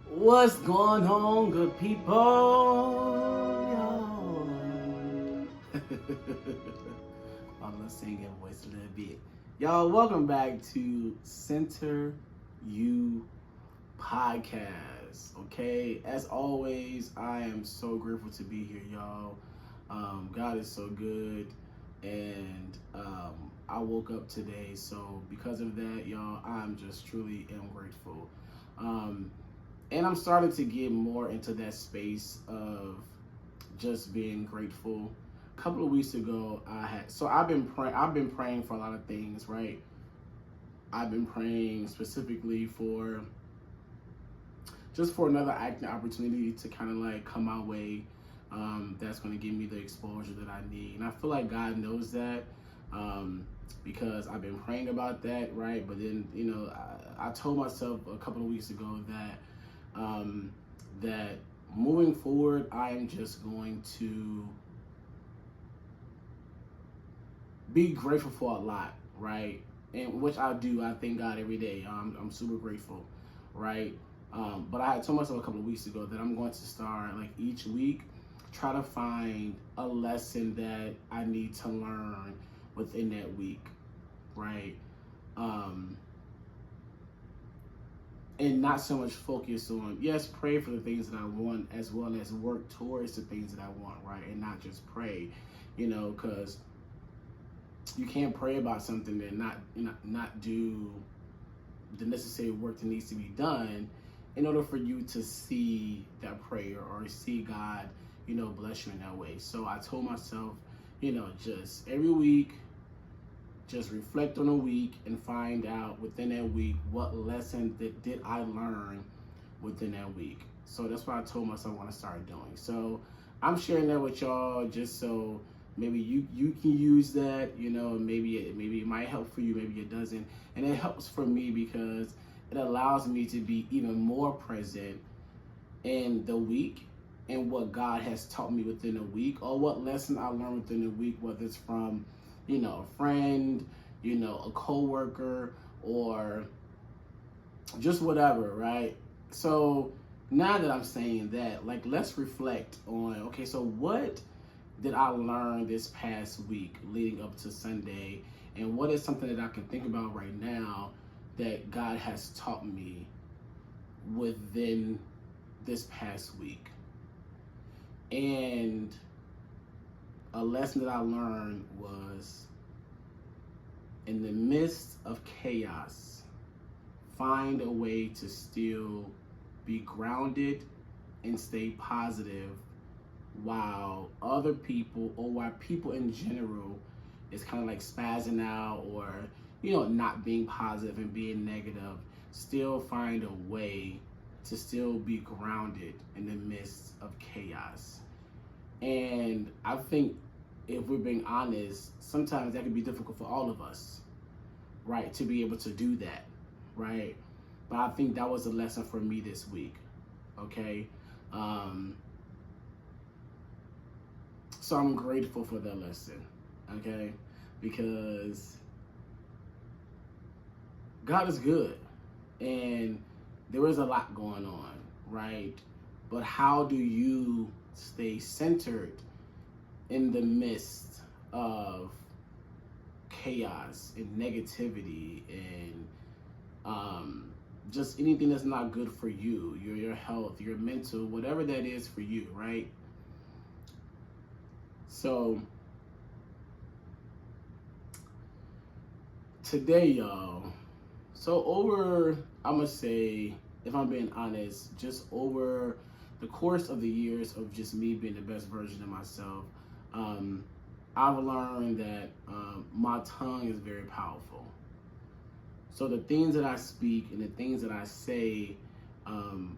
What's going on, good people? Y'all. I'm gonna sing your voice a little bit. Y'all, welcome back to Center You Podcast. Okay, as always, I am so grateful to be here, y'all. God is so good, and I woke up today, so because of that, y'all, I'm just truly am grateful. Um, and I'm starting to get more into that space of just being grateful. A couple of weeks ago, I've been praying for a lot of things, right? I've been praying specifically for just for another acting opportunity to kind of like come my way. That's going to give me the exposure that I need, and I feel like God knows that. Because I've been praying about that, right? But then, I told myself a couple of weeks ago um, that moving forward, I am just going to be grateful for a lot, right? And which I do. I thank God every day. I'm super grateful, right? But I had told myself a couple of weeks ago that I'm going to start like each week, try to find a lesson that I need to learn within that week, right? Um, and not so much focus on, yes, pray for the things that I want as well as work towards the things that I want, right? And not just pray, because you can't pray about something and not do the necessary work that needs to be done in order for you to see that prayer or see God, bless you in that way. So I told myself, just every week, just reflect on a week and find out within that week what lesson did I learn within that week. So that's what I told myself I want to start doing. So I'm sharing that with y'all just so maybe you can use that, maybe it might help for you, maybe it doesn't. And it helps for me because it allows me to be even more present in the week and what God has taught me within a week or what lesson I learned within a week, whether it's from, a friend, a coworker, or just whatever, right? So now that I'm saying that, like, let's reflect on, okay, so what did I learn this past week leading up to Sunday? And what is something that I can think about right now that God has taught me within this past week? And a lesson that I learned was in the midst of chaos, find a way to still be grounded and stay positive while other people or while people in general is kind of like spazzing out or not being positive and being negative. Still find a way to still be grounded in the midst of chaos. And I think if we're being honest, sometimes that can be difficult for all of us, right? To be able to do that, right? But I think that was a lesson for me this week, okay? So I'm grateful for that lesson, okay? Because God is good and there is a lot going on, right? But how do you stay centered in the midst of chaos and negativity and just anything that's not good for you, your health, your mental, whatever that is for you, right? So today, y'all, I'm gonna say, if I'm being honest, just over the course of the years of just me being the best version of myself, I've learned that my tongue is very powerful. So the things that I speak and the things that I say, um,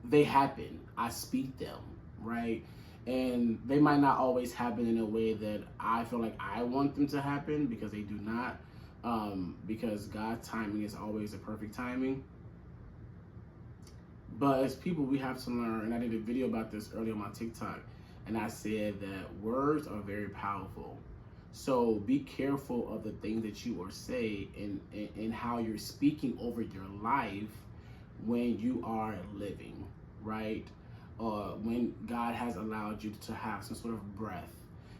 they happen. I speak them, right? And they might not always happen in a way that I feel like I want them to happen because they do not. Because God's timing is always the perfect timing. But as people, we have to learn, and I did a video about this earlier on my TikTok, and I said that words are very powerful. So be careful of the things that you are saying and how you're speaking over your life when you are living, right? When God has allowed you to have some sort of breath,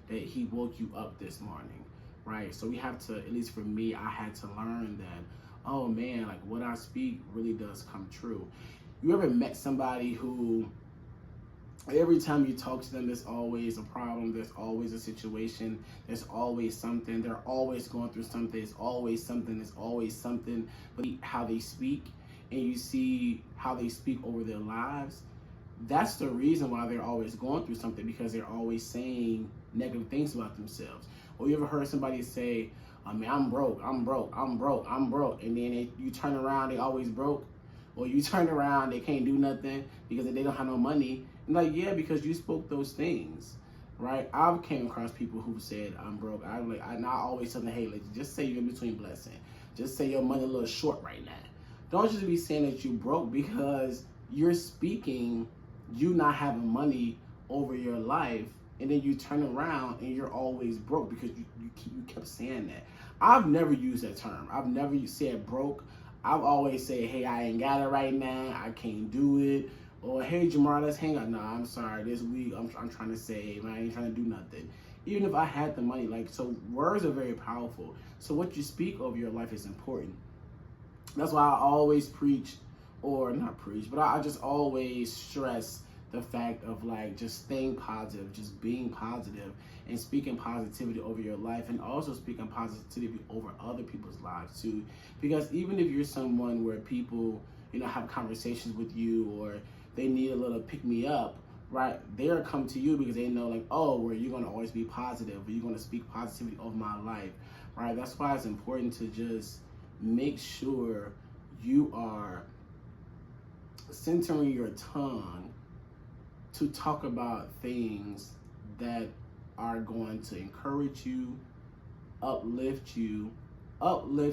that he woke you up this morning, right? So we have to, at least for me, I had to learn that, oh man, like what I speak really does come true. You ever met somebody who every time you talk to them, there's always a problem, there's always a situation, there's always something, they're always going through something, there's always something, there's always something, but how they speak, and you see how they speak over their lives, that's the reason why they're always going through something, because they're always saying negative things about themselves. Or you ever heard somebody say, I mean, I'm broke, I'm broke, I'm broke, I'm broke, and then you turn around, they always broke? Or you turn around, they can't do nothing because they don't have no money. And like, yeah, because you spoke those things, right? I've came across people who said, I'm broke. I always tell them, hey, like, just say you're in between blessing. Just say your money a little short right now. Don't just be saying that you broke, because you're speaking you not having money over your life, and then you turn around and you're always broke because you kept saying that. I've never used that term. I've never said broke. I've always said, hey, I ain't got it right now, I can't do it. Or, hey, Jamar, let's hang out. No, I'm sorry, this week I'm trying to save, I ain't trying to do nothing. Even if I had the money, like, so words are very powerful. So what you speak over your life is important. That's why I always preach, or not preach, but I just always stress the fact of like just staying positive, just being positive, and speaking positivity over your life, and also speaking positivity over other people's lives too. Because even if you're someone where people, have conversations with you, or they need a little pick me up, right? They'll come to you because they know like, oh, where you're going to always be positive, or you're going to speak positivity over my life, right? That's why it's important to just make sure you are centering your tongue to talk about things that are going to encourage you, uplift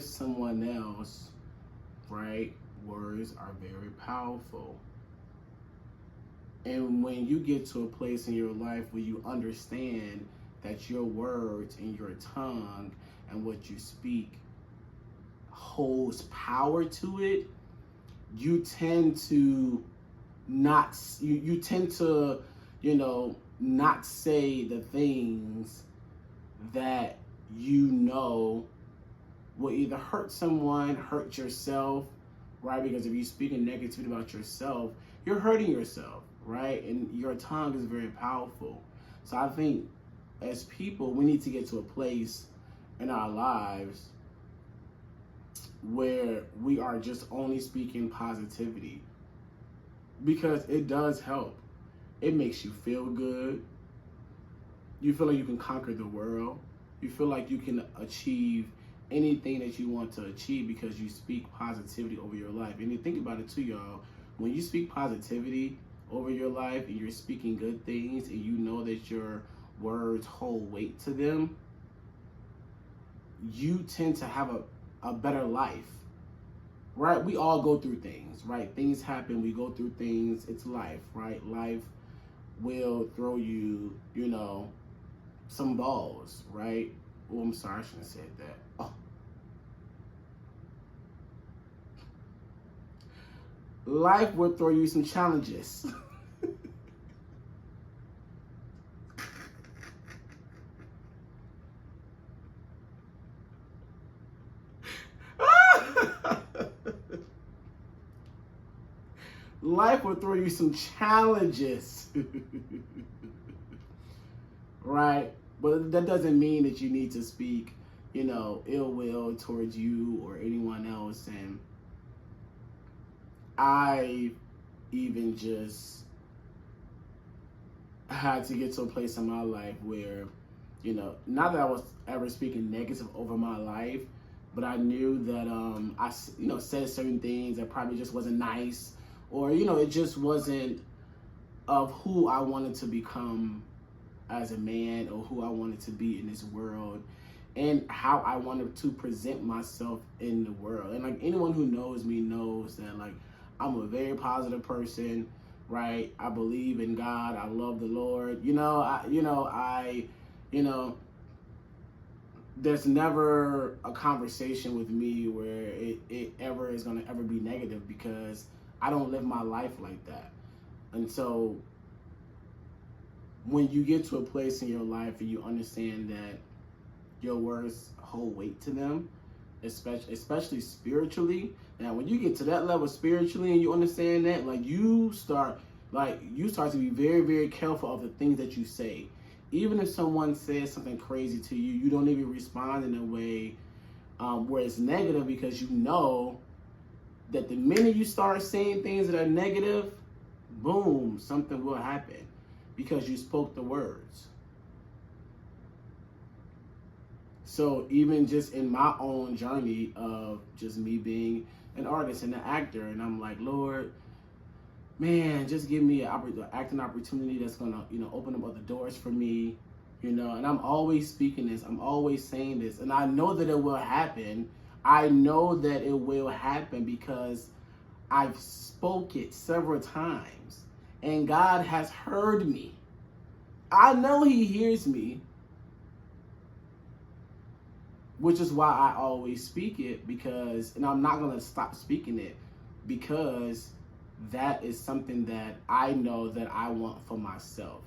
someone else, right? Words are very powerful. And when you get to a place in your life where you understand that your words and your tongue and what you speak holds power to it, you tend to not not say the things that will either hurt someone, hurt yourself, right? Because if you're speaking negativity about yourself, you're hurting yourself, right? And your tongue is very powerful. So I think as people, we need to get to a place in our lives where we are just only speaking positivity, because it does help. It makes you feel good. You feel like you can conquer the world. You feel like you can achieve anything that you want to achieve because you speak positivity over your life. And you think about it too, y'all. When you speak positivity over your life and you're speaking good things, and you know that your words hold weight to them, you tend to have a better life, right? We all go through things, right? Things happen, we go through things, it's life, right? Life will throw you, some balls, right? Oh, I'm sorry, I shouldn't have said that. Oh. Life will throw you some challenges. Life will throw you some challenges, right? But that doesn't mean that you need to speak, ill will towards you or anyone else. And I even just had to get to a place in my life where, not that I was ever speaking negative over my life, but I knew that I said certain things that probably just wasn't nice, or it just wasn't of who I wanted to become as a man, or who I wanted to be in this world, and how I wanted to present myself in the world. And like anyone who knows me knows that like I'm a very positive person, right? I believe in God. I love the Lord. There's never a conversation with me where it ever is going to ever be negative, because I don't live my life like that. And so when you get to a place in your life and you understand that your words hold weight to them, especially spiritually. Now, when you get to that level spiritually and you understand that, like you start to be very, very careful of the things that you say. Even if someone says something crazy to you, you don't even respond in a way where it's negative, because you know that the minute you start saying things that are negative, boom, something will happen because you spoke the words. So even just in my own journey of just me being an artist and an actor, and I'm like, Lord, man, just give me an acting opportunity that's gonna, open up other doors for me, and I'm always speaking this, I'm always saying this, and I know that it will happen. I know that it will happen because I've spoke it several times, and God has heard me. I know He hears me, which is why I always speak it, and I'm not going to stop speaking it, because that is something that I know that I want for myself.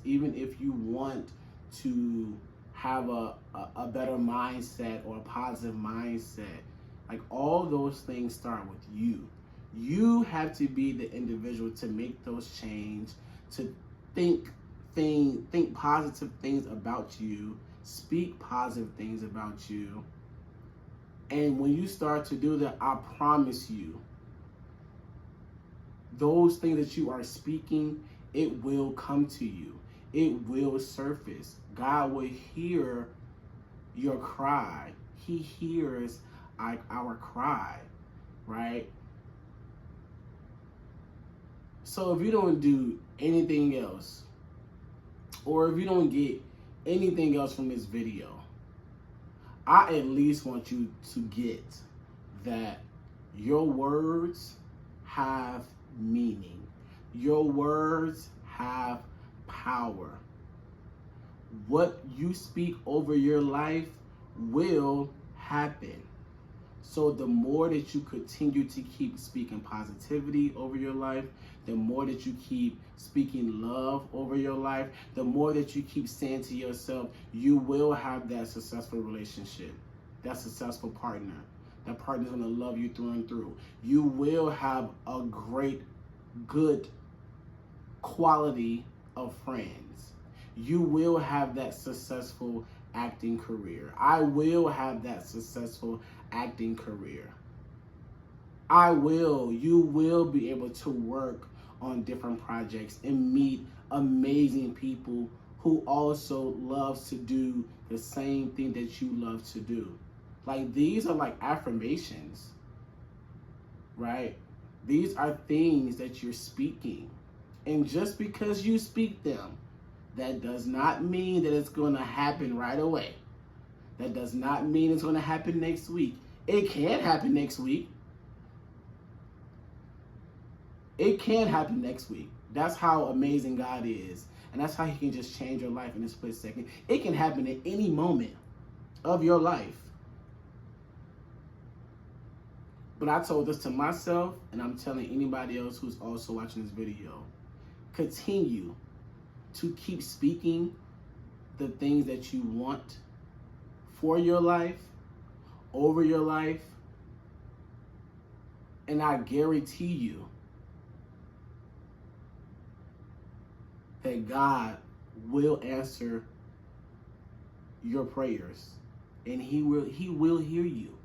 Even if you want to have a better mindset or a positive mindset, like all those things start with you. You have to be the individual to make those change, to think positive things about you, speak positive things about you. And when you start to do that, I promise you, those things that you are speaking, it will come to you. It will surface. God will hear your cry. He hears our cry, right? So if you don't do anything else, or if you don't get anything else from this video, I at least want you to get that your words have meaning. Your words have power. What you speak over your life will happen. So the more that you continue to keep speaking positivity over your life, the more that you keep speaking love over your life, the more that you keep saying to yourself, you will have that successful relationship, that successful partner. That partner's gonna love you through and through. You will have a great, good quality of friends. You will have that successful acting career. I will have that successful acting career. You will be able to work on different projects and meet amazing people who also loves to do the same thing that you love to do. Like, these are like affirmations, right? These are things that you're speaking. And just because you speak them, that does not mean that it's going to happen right away. That does not mean it's going to happen next week. It can happen next week. It can happen next week. That's how amazing God is. And that's how He can just change your life in a split second. It can happen at any moment of your life. But I told this to myself, and I'm telling anybody else who's also watching this video. Continue to keep speaking the things that you want for your life, over your life, and I guarantee you that God will answer your prayers, and He will hear you,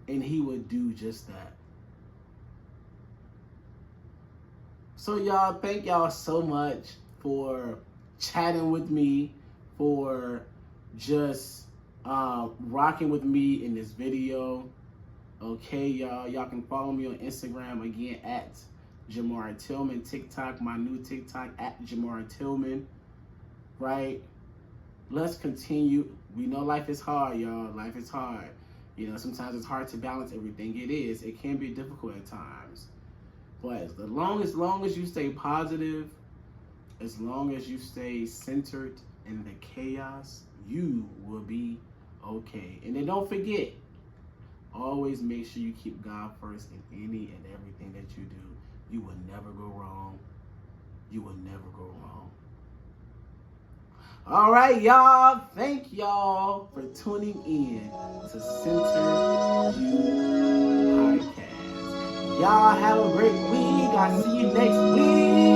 and He will do just that. So y'all, thank y'all so much for chatting with me, for just rocking with me in this video. Okay, y'all can follow me on Instagram again at Jamar Tillman. TikTok, my new TikTok at Jamar Tillman. Right? Let's continue. We know life is hard, y'all. Life is hard. Sometimes it's hard to balance everything. It is. It can be difficult at times. But as long as you stay positive, as long as you stay centered in the chaos, you will be okay. And then don't forget, Always make sure you keep God first in any and everything that you do. You will never go wrong. You will never go wrong. All right, y'all. Thank y'all for tuning in to Center You Podcast. Y'all have a great week. I'll see you next week.